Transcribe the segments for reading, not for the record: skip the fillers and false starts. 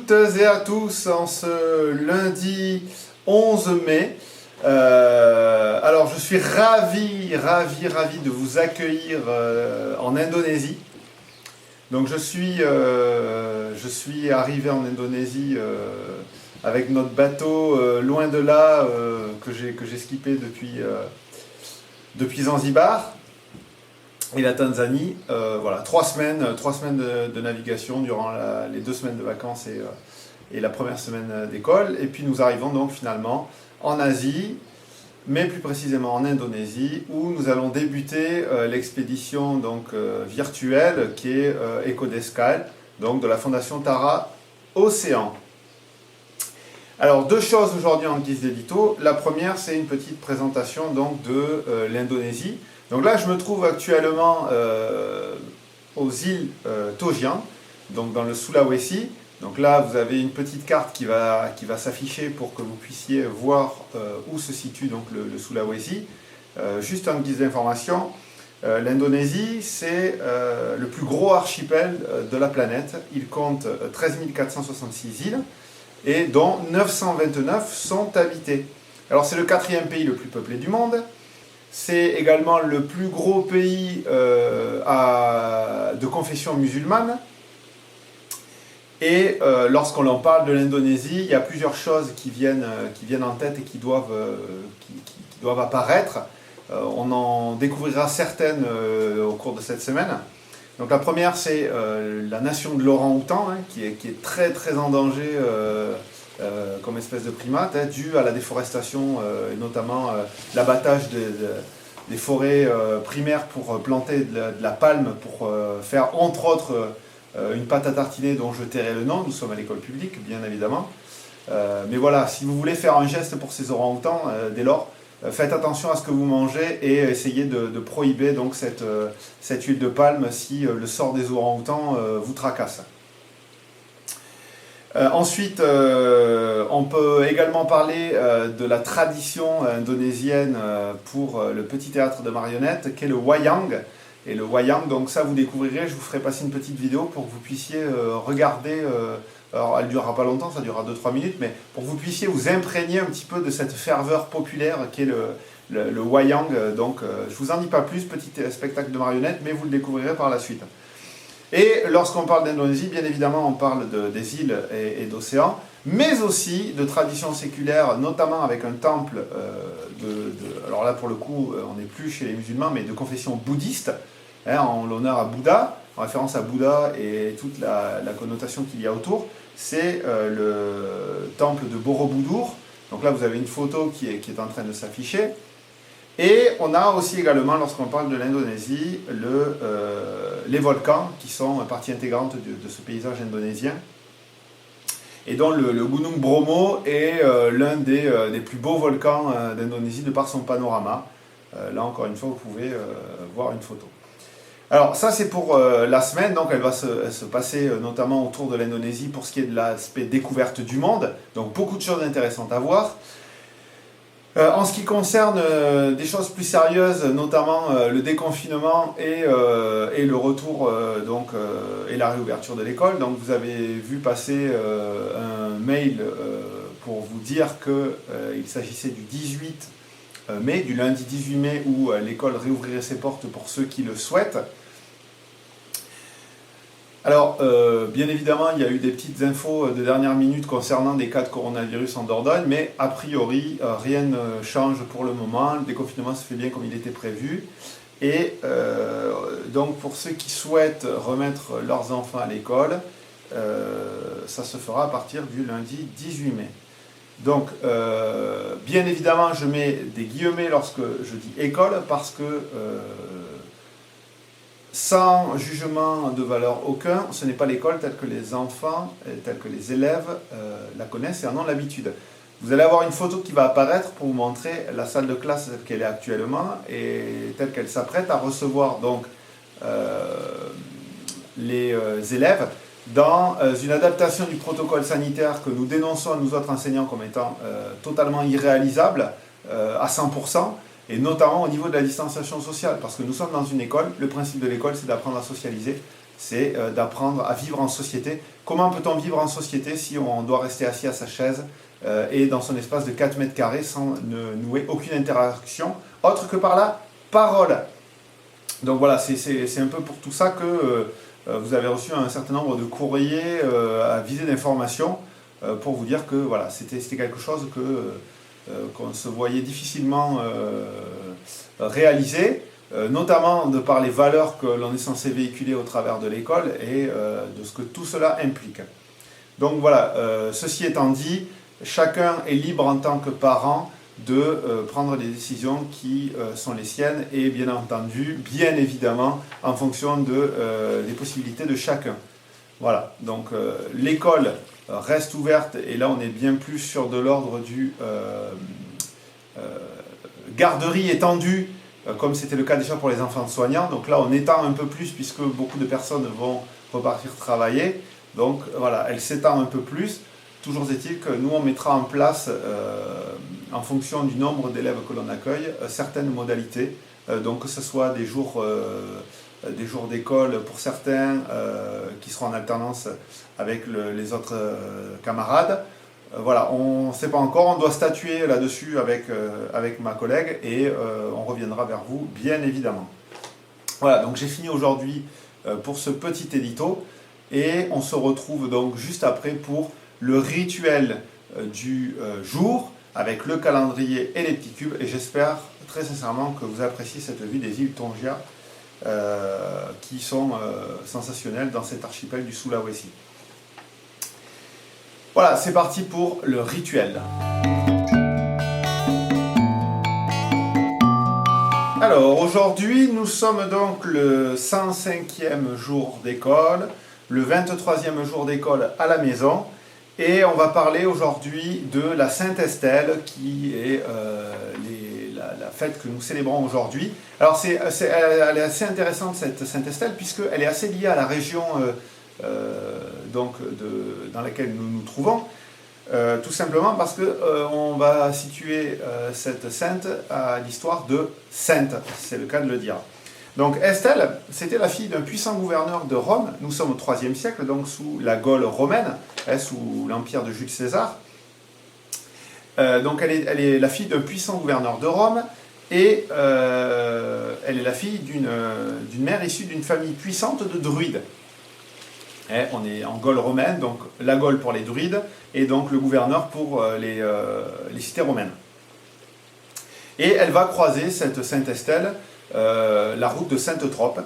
toutes et à tous en ce lundi 11 mai. Alors je suis ravi de vous accueillir en Indonésie. Donc je suis arrivé en Indonésie avec notre bateau loin de là que j'ai skippé depuis Zanzibar et la Tanzanie. Voilà, 3 semaines de navigation durant les 2 semaines de vacances et la première semaine d'école. Et puis nous arrivons donc finalement en Asie, mais plus précisément en Indonésie, où nous allons débuter l'expédition donc virtuelle qui est EcoDescal, donc de la Fondation Tara Océan. Alors 2 choses aujourd'hui en guise d'édito. La première, c'est une petite présentation donc de l'Indonésie. Donc là, je me trouve actuellement aux îles Togian, donc dans le Sulawesi. Donc là, vous avez une petite carte qui va s'afficher pour que vous puissiez voir où se situe donc le Sulawesi. Juste en guise d'information, l'Indonésie, c'est le plus gros archipel de la planète. Il compte 13 466 îles et dont 929 sont habitées. Alors c'est le 4e pays le plus peuplé du monde. C'est également le plus gros pays de confession musulmane. Et lorsqu'on en parle de l'Indonésie, il y a plusieurs choses qui viennent en tête et qui doivent apparaître. On en découvrira certaines au cours de cette semaine. Donc la première, c'est la nation de l'orang-outan, qui est très très en danger comme espèce de primate, dû à la déforestation et notamment l'abattage des forêts primaires pour planter de la palme, pour faire entre autres une pâte à tartiner dont je tairai le nom. Nous sommes à l'école publique, bien évidemment. Mais voilà, si vous voulez faire un geste pour ces orang-outans, dès lors, faites attention à ce que vous mangez et essayez de prohiber donc cette huile de palme si le sort des orang-outans vous tracasse. Ensuite, on peut également parler de la tradition indonésienne pour le petit théâtre de marionnettes qu'est le wayang. Et le wayang, donc ça vous découvrirez, je vous ferai passer une petite vidéo pour que vous puissiez regarder, alors elle ne durera pas longtemps, ça durera 2-3 minutes, mais pour que vous puissiez vous imprégner un petit peu de cette ferveur populaire qu'est le wayang. Donc je ne vous en dis pas plus, petit spectacle de marionnettes, mais vous le découvrirez par la suite. Et lorsqu'on parle d'Indonésie, bien évidemment on parle des îles et d'océans, mais aussi de traditions séculaires, notamment avec un temple alors là pour le coup on n'est plus chez les musulmans, mais de confession bouddhiste, en l'honneur à Bouddha, en référence à Bouddha et toute la connotation qu'il y a autour. C'est le temple de Borobudur. Donc là vous avez une photo qui est en train de s'afficher. Et on a aussi également, lorsqu'on parle de l'Indonésie, les volcans qui sont partie intégrante de ce paysage indonésien. Et dont le Gunung Bromo est l'un des plus beaux volcans d'Indonésie de par son panorama. Là encore une fois, vous pouvez voir une photo. Alors ça c'est pour la semaine, donc elle va se passer notamment autour de l'Indonésie pour ce qui est de l'aspect découverte du monde. Donc beaucoup de choses intéressantes à voir. En ce qui concerne des choses plus sérieuses, notamment le déconfinement et le retour et la réouverture de l'école. Donc vous avez vu passer un mail pour vous dire qu'il s'agissait du 18 mai, du lundi 18 mai, où l'école réouvrirait ses portes pour ceux qui le souhaitent. Alors, bien évidemment, il y a eu des petites infos de dernière minute concernant des cas de coronavirus en Dordogne, mais a priori, rien ne change pour le moment. Le déconfinement se fait bien comme il était prévu. Et donc, pour ceux qui souhaitent remettre leurs enfants à l'école, ça se fera à partir du lundi 18 mai. Donc, bien évidemment, je mets des guillemets lorsque je dis école, parce que sans jugement de valeur aucun, ce n'est pas l'école telle que les enfants, telle que les élèves la connaissent et en ont l'habitude. Vous allez avoir une photo qui va apparaître pour vous montrer la salle de classe telle qu'elle est actuellement et telle qu'elle s'apprête à recevoir donc les élèves dans une adaptation du protocole sanitaire que nous dénonçons, nous autres enseignants, comme étant totalement irréalisable à 100%. Et notamment au niveau de la distanciation sociale, parce que nous sommes dans une école, le principe de l'école c'est d'apprendre à socialiser, c'est d'apprendre à vivre en société. Comment peut-on vivre en société si on doit rester assis à sa chaise et dans son espace de 4 mètres carrés sans ne nouer aucune interaction autre que par la parole. Donc voilà, c'est un peu pour tout ça que vous avez reçu un certain nombre de courriers à visée d'information pour vous dire que voilà, c'était quelque chose qu'on se voyait difficilement réaliser, notamment de par les valeurs que l'on est censé véhiculer au travers de l'école et de ce que tout cela implique. Donc voilà, ceci étant dit, chacun est libre en tant que parent de prendre les décisions qui sont les siennes et bien entendu, bien évidemment, en fonction des possibilités de chacun. Voilà, donc l'école reste ouverte et là on est bien plus sur de l'ordre du garderie étendue, comme c'était le cas déjà pour les enfants soignants. Donc là on étend un peu plus puisque beaucoup de personnes vont repartir travailler. Donc voilà, elle s'étend un peu plus. Toujours est-il que nous, on mettra en place, en fonction du nombre d'élèves que l'on accueille, certaines modalités. Donc que ce soit des jours d'école pour certains qui seront en alternance avec les autres camarades. Voilà, on ne sait pas encore, on doit statuer là-dessus avec ma collègue et on reviendra vers vous, bien évidemment. Voilà, donc j'ai fini aujourd'hui pour ce petit édito et on se retrouve donc juste après pour le rituel du jour avec le calendrier et les petits cubes et j'espère très sincèrement que vous appréciez cette vue des îles Tonga qui sont sensationnelles dans cet archipel du Sulawesi. Voilà, c'est parti pour le rituel. Alors aujourd'hui nous sommes donc le 105e jour d'école, le 23e jour d'école à la maison. Et on va parler aujourd'hui de la Sainte Estelle, qui est la fête que nous célébrons aujourd'hui. Alors elle est assez intéressante cette Sainte Estelle, puisqu'elle est assez liée à la région dans laquelle nous nous trouvons, tout simplement parce qu'on va situer cette sainte à l'histoire de Sainte, c'est le cas de le dire. Donc Estelle, c'était la fille d'un puissant gouverneur de Rome. Nous sommes au IIIe siècle, donc sous la Gaule romaine, sous l'empire de Jules César. Donc elle est la fille d'un puissant gouverneur de Rome et elle est la fille d'une mère issue d'une famille puissante de druides. On est en Gaule romaine, donc la Gaule pour les druides et donc le gouverneur pour les cités romaines. Et elle va croiser cette Sainte Estelle la route de Sainte-Trope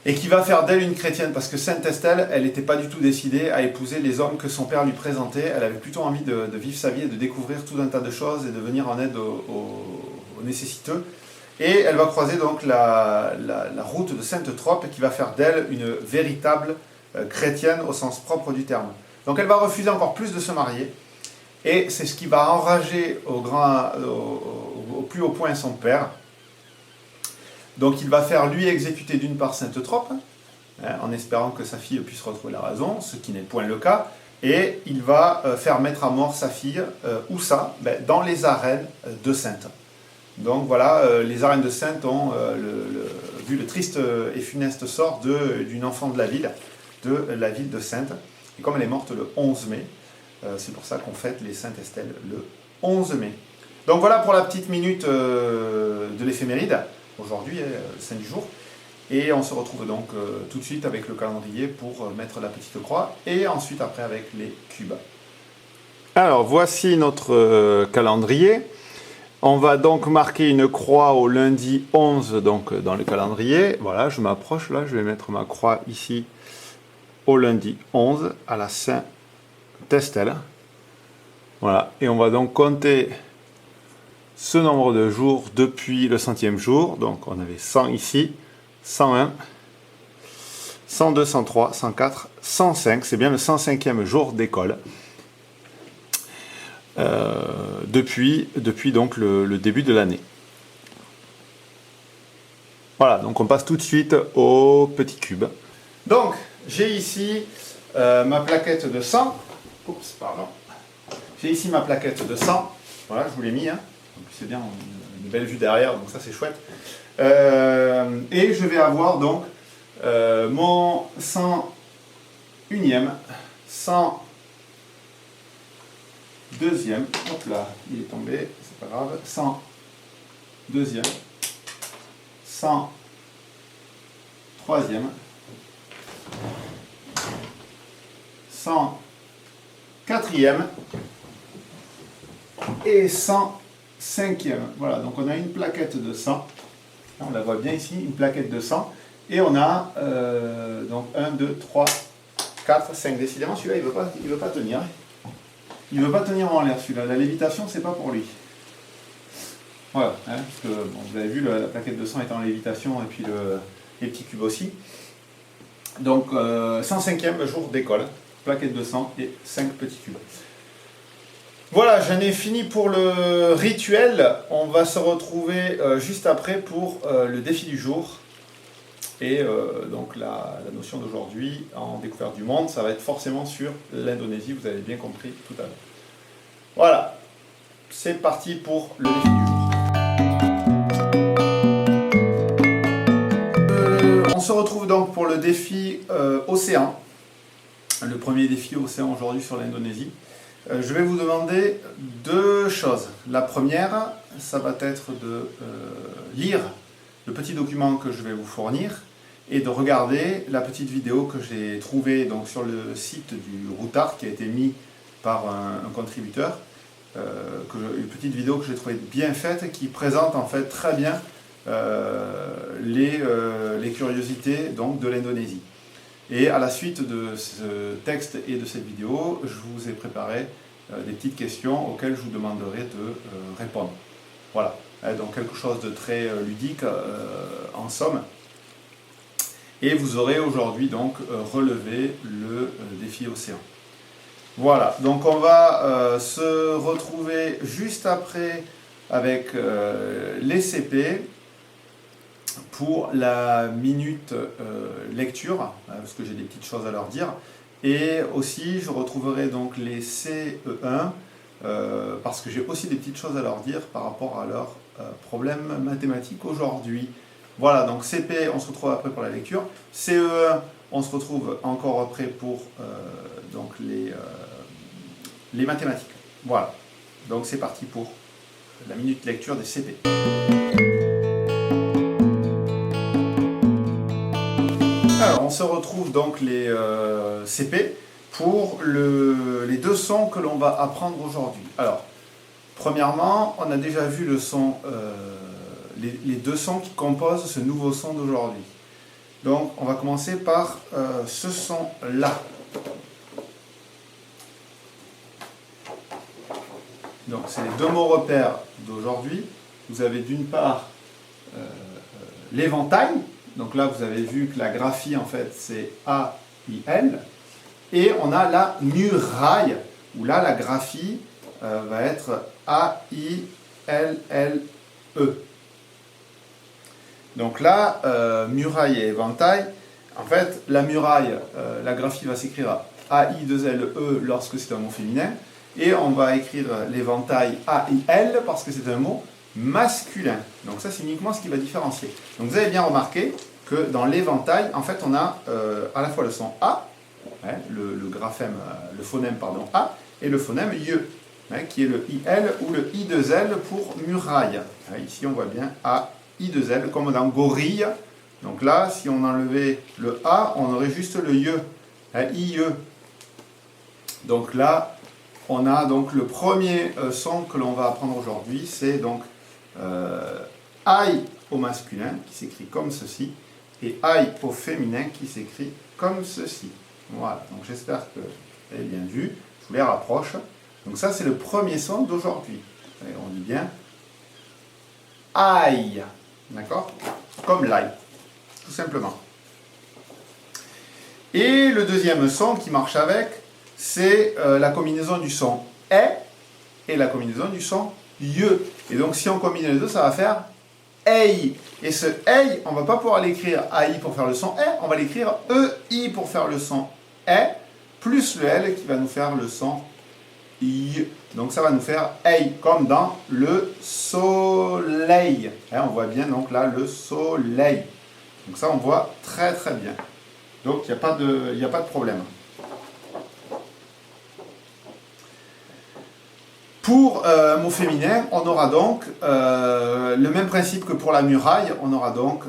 et qui va faire d'elle une chrétienne parce que Sainte Estelle, elle n'était pas du tout décidée à épouser les hommes que son père lui présentait. Elle avait plutôt envie de vivre sa vie et de découvrir tout un tas de choses et de venir en aide aux nécessiteux. Et elle va croiser donc la route de Sainte-Trope qui va faire d'elle une véritable chrétienne au sens propre du terme. Donc elle va refuser encore plus de se marier et c'est ce qui va enrager au plus haut point son père. Donc il va faire lui exécuter d'une part Sainte-Trope, en espérant que sa fille puisse retrouver la raison, ce qui n'est point le cas, et il va faire mettre à mort sa fille, où ça? Dans les arènes de Sainte. Donc voilà, les arènes de Sainte ont vu le triste et funeste sort d'une enfant de la ville de Sainte, et comme elle est morte le 11 mai, c'est pour ça qu'on fête les Saintes Estelles le 11 mai. Donc voilà pour la petite minute de l'éphéméride. Aujourd'hui, le saint du jour. Et on se retrouve donc tout de suite avec le calendrier pour mettre la petite croix et ensuite après avec les cubes. Alors voici notre calendrier. On va donc marquer une croix au lundi 11 donc, dans le calendrier. Voilà, je m'approche là, je vais mettre ma croix ici au lundi 11 à la Sainte Estelle. Voilà, et on va donc compter ce nombre de jours depuis le 100e jour. Donc on avait 100 ici, 101, 102, 103, 104, 105. C'est bien le 105e jour d'école. Depuis donc le début de l'année. Voilà, donc on passe tout de suite au petit cube. Donc j'ai ici ma plaquette de 100. Oups, pardon. J'ai ici ma plaquette de 100. Voilà, je vous l'ai mis. C'est bien, une belle vue derrière, donc ça c'est chouette. Et je vais avoir donc Mon 101e, 102e, hop là, il est tombé, c'est pas grave, 102e, 103e, 104e et 105e. Voilà, donc on a une plaquette de 100. On la voit bien ici, une plaquette de 100. Et on a donc 1, 2, 3, 4, 5. Décidément, celui-là, il ne veut pas tenir. Il ne veut pas tenir en l'air, celui-là. La lévitation, c'est pas pour lui. Voilà, hein, parce que bon, vous avez vu, la plaquette de 100 est en lévitation et puis les petits cubes aussi. Donc, 105e jour d'école. Plaquette de 100 et 5 petits cubes. Voilà, j'en ai fini pour le rituel. On va se retrouver juste après pour le défi du jour. Et donc la notion d'aujourd'hui en découverte du monde, ça va être forcément sur l'Indonésie, vous avez bien compris tout à l'heure. Voilà, c'est parti pour le défi du jour. On se retrouve donc pour le défi océan. Le premier défi océan aujourd'hui sur l'Indonésie. Je vais vous demander deux choses. La première, ça va être de lire le petit document que je vais vous fournir et de regarder la petite vidéo que j'ai trouvée donc, sur le site du Routard qui a été mis par un contributeur. Une petite vidéo que j'ai trouvée bien faite qui présente en fait très bien les curiosités donc, de l'Indonésie. Et à la suite de ce texte et de cette vidéo, je vous ai préparé des petites questions auxquelles je vous demanderai de répondre. Voilà, donc quelque chose de très ludique en somme. Et vous aurez aujourd'hui donc relevé le défi océan. Voilà, donc on va se retrouver juste après avec les CP pour la minute lecture, parce que j'ai des petites choses à leur dire. Et aussi, je retrouverai donc les CE1, parce que j'ai aussi des petites choses à leur dire par rapport à leurs problèmes mathématiques aujourd'hui. Voilà, donc CP, on se retrouve après pour la lecture. CE1, on se retrouve encore après pour donc les mathématiques. Voilà, donc c'est parti pour la minute lecture des CP. Alors, on se retrouve donc les CP pour les deux sons que l'on va apprendre aujourd'hui. Alors, premièrement, on a déjà vu le son, les deux sons qui composent ce nouveau son d'aujourd'hui. Donc, on va commencer par ce son-là. Donc, c'est les deux mots repères d'aujourd'hui. Vous avez d'une part l'éventail. Donc là, vous avez vu que la graphie, en fait, c'est A-I-L. Et on a la muraille, où là, la graphie va être A-I-L-L-E. Donc là, muraille et éventail. En fait, la muraille, la graphie va s'écrire A-I-2-L-E lorsque c'est un mot féminin. Et on va écrire l'éventail A-I-L parce que c'est un mot masculin. Donc ça, c'est uniquement ce qui va différencier. Donc vous avez bien remarqué que dans l'éventail, en fait, on a à la fois le son A, hein, le graphème, le phonème pardon, A, et le phonème YE, hein, qui est le IL ou le I2L pour muraille. Hein, ici, on voit bien A, I2L, comme dans gorille. Donc là, si on enlevait le A, on aurait juste le YE, hein, IE. Donc là, on a donc le premier son que l'on va apprendre aujourd'hui, c'est donc aïe au masculin qui s'écrit comme ceci et aïe au féminin qui s'écrit comme ceci. Voilà, donc j'espère que vous avez bien vu, je vous les rapproche. Donc ça c'est le premier son d'aujourd'hui. On dit bien aïe, d'accord? Comme l'ail, tout simplement. Et le deuxième son qui marche avec, c'est la combinaison du son E et la combinaison du son YE. Et donc si on combine les deux, ça va faire EI. Et ce EI, on ne va pas pouvoir l'écrire AI pour faire le son E, on va l'écrire EI pour faire le son E, plus le L qui va nous faire le son I. Donc ça va nous faire EI, comme dans le soleil. Hein, on voit bien donc là le soleil. Donc ça, on voit très très bien. Donc il n'y a pas de problème. Pour un mot féminin, on aura donc le même principe que pour la muraille. On aura donc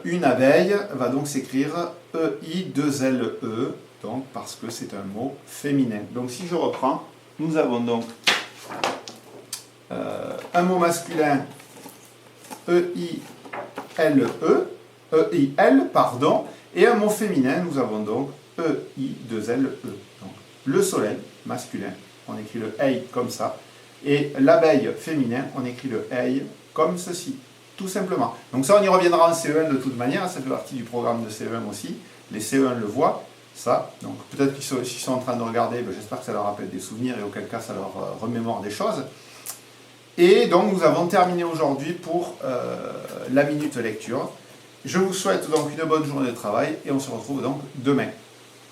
une abeille, va donc s'écrire E-I-2-L-E, donc parce que c'est un mot féminin. Donc si je reprends, nous avons donc un mot masculin E-I-L-E, E-I-L, pardon, et un mot féminin, nous avons donc E-I-2-L-E. Donc le soleil masculin, on écrit le ei comme ça. Et l'abeille féminin, on écrit le ei comme ceci, tout simplement. Donc ça, on y reviendra en CE1 de toute manière, ça fait partie du programme de CE1 aussi. Les CE1 le voient, ça. Donc peut-être s'ils sont en train de regarder, ben, j'espère que ça leur rappelle des souvenirs et auquel cas ça leur remémore des choses. Et donc nous avons terminé aujourd'hui pour la minute lecture. Je vous souhaite donc une bonne journée de travail et on se retrouve donc demain.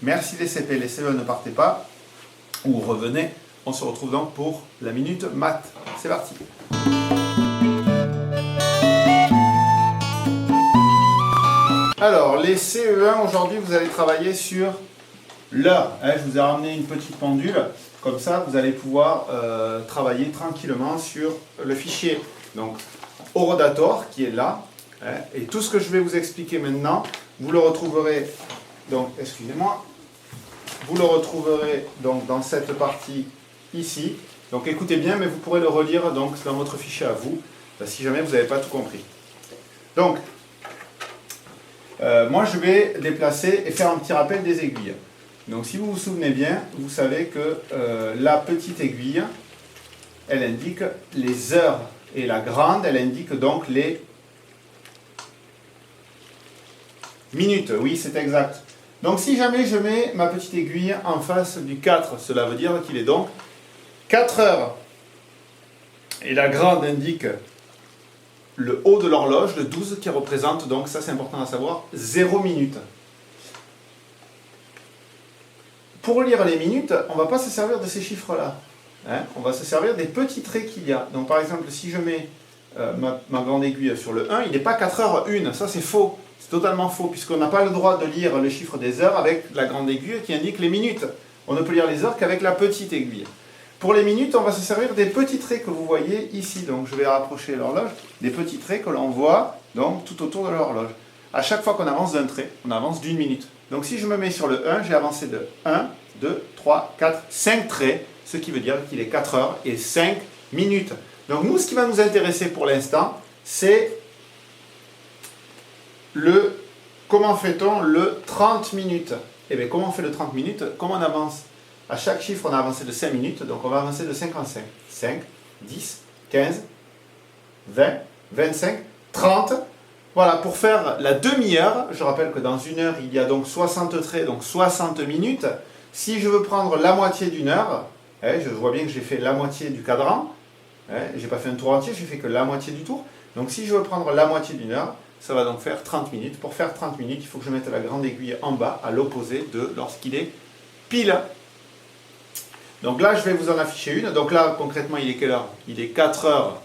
Merci les CP, les CE1 ne partez pas, ou revenez. On se retrouve donc pour la minute maths. C'est parti. Alors, les CE1, aujourd'hui, vous allez travailler sur l'heure. Je vous ai ramené une petite pendule. Comme ça, vous allez pouvoir travailler tranquillement sur le fichier. Donc, Orodator, qui est là. Et tout ce que je vais vous expliquer maintenant, vous le retrouverez, donc, excusez-moi, vous le retrouverez donc dans cette partie ici. Donc écoutez bien, mais vous pourrez le relire donc dans votre fichier à vous, si jamais vous n'avez pas tout compris. Donc, moi je vais déplacer et faire un petit rappel des aiguilles. Donc si vous vous souvenez bien, vous savez que la petite aiguille, elle indique les heures, et la grande, elle indique donc les minutes. Oui, c'est exact. Donc si jamais je mets ma petite aiguille en face du 4, cela veut dire qu'il est donc 4 heures. Et la grande indique le haut de l'horloge, le 12, qui représente, donc ça c'est important à savoir, 0 minutes. Pour lire les minutes, on ne va pas se servir de ces chiffres-là. On va se servir des petits traits qu'il y a. Donc par exemple, si je mets ma grande aiguille sur le 1, il n'est pas 4 heures 1, ça c'est faux. C'est totalement faux, puisqu'on n'a pas le droit de lire le chiffre des heures avec la grande aiguille qui indique les minutes. On ne peut lire les heures qu'avec la petite aiguille. Pour les minutes, on va se servir des petits traits que vous voyez ici. Donc je vais rapprocher l'horloge, des petits traits que l'on voit donc, tout autour de l'horloge. À chaque fois qu'on avance d'un trait, on avance d'une minute. Donc si je me mets sur le 1, j'ai avancé de 1, 2, 3, 4, 5 traits, ce qui veut dire qu'il est 4 heures et 5 minutes. Donc nous, ce qui va nous intéresser pour l'instant, c'est comment fait-on le 30 minutes. Eh bien, comment on fait le 30 minutes? Comment on avance? À chaque chiffre, on a avancé de 5 minutes, donc on va avancer de 5 en 5. 5, 10, 15, 20, 25, 30. Voilà, pour faire la demi-heure, je rappelle que dans une heure, il y a donc 60 traits, donc 60 minutes. Si je veux prendre la moitié d'une heure, je vois bien que j'ai fait la moitié du cadran, je n'ai pas fait un tour entier, j'ai fait que la moitié du tour. Donc si je veux prendre la moitié d'une heure, ça va donc faire 30 minutes. Pour faire 30 minutes, il faut que je mette la grande aiguille en bas, à l'opposé de lorsqu'il est pile. Donc là, je vais vous en afficher une. Donc là, concrètement, il est quelle heure? Il est 4 heures.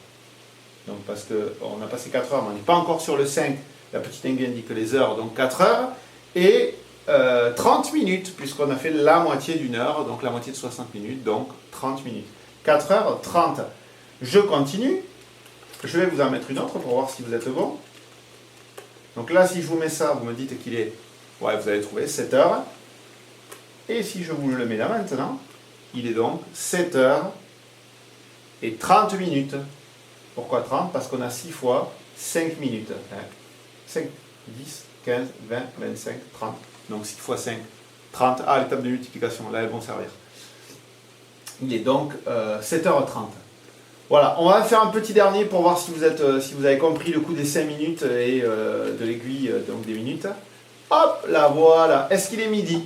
Donc parce qu'on a passé 4 heures, mais on n'est pas encore sur le 5. La petite aiguille indique les heures, donc 4 heures. Et 30 minutes, puisqu'on a fait la moitié d'une heure, donc la moitié de 60 minutes, donc 30 minutes. 4 heures, 30. Je continue. Je vais vous en mettre une autre pour voir si vous êtes bon. Donc là, si je vous mets ça, vous me dites qu'il est, ouais, vous allez trouver 7 heures. Et si je vous le mets là maintenant, il est donc 7 heures et 30 minutes. Pourquoi 30? Parce qu'on a 6 fois 5 minutes. 5, 10, 15, 20, 25, 30. Donc 6 fois 5, 30. Ah, les tables de multiplication, là, elles vont servir. Il est donc 7h30. Voilà, on va faire un petit dernier pour voir si vous avez compris le coup des 5 minutes et de l'aiguille, donc des minutes. Hop, là, voilà. Est-ce qu'il est midi?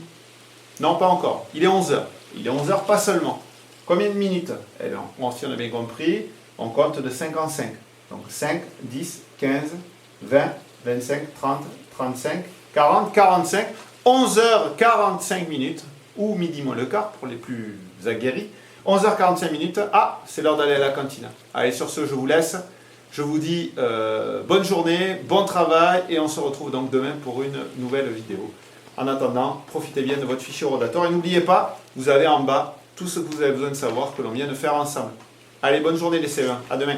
Non, pas encore. Il est 11h. Il est 11h, pas seulement. Combien de minutes? Eh bien, si on a bien compris, on compte de 5 en 5. Donc 5, 10, 15, 20, 25, 30, 35, 40, 45, 11h45 minutes, ou midi moins le quart pour les plus aguerris. 11h45 minutes, ah, c'est l'heure d'aller à la cantine. Allez, sur ce, je vous laisse. Je vous dis bonne journée, bon travail et on se retrouve donc demain pour une nouvelle vidéo. En attendant, profitez bien de votre fichier Rodator et n'oubliez pas, vous avez en bas tout ce que vous avez besoin de savoir que l'on vient de faire ensemble. Allez, bonne journée les CE1, à demain.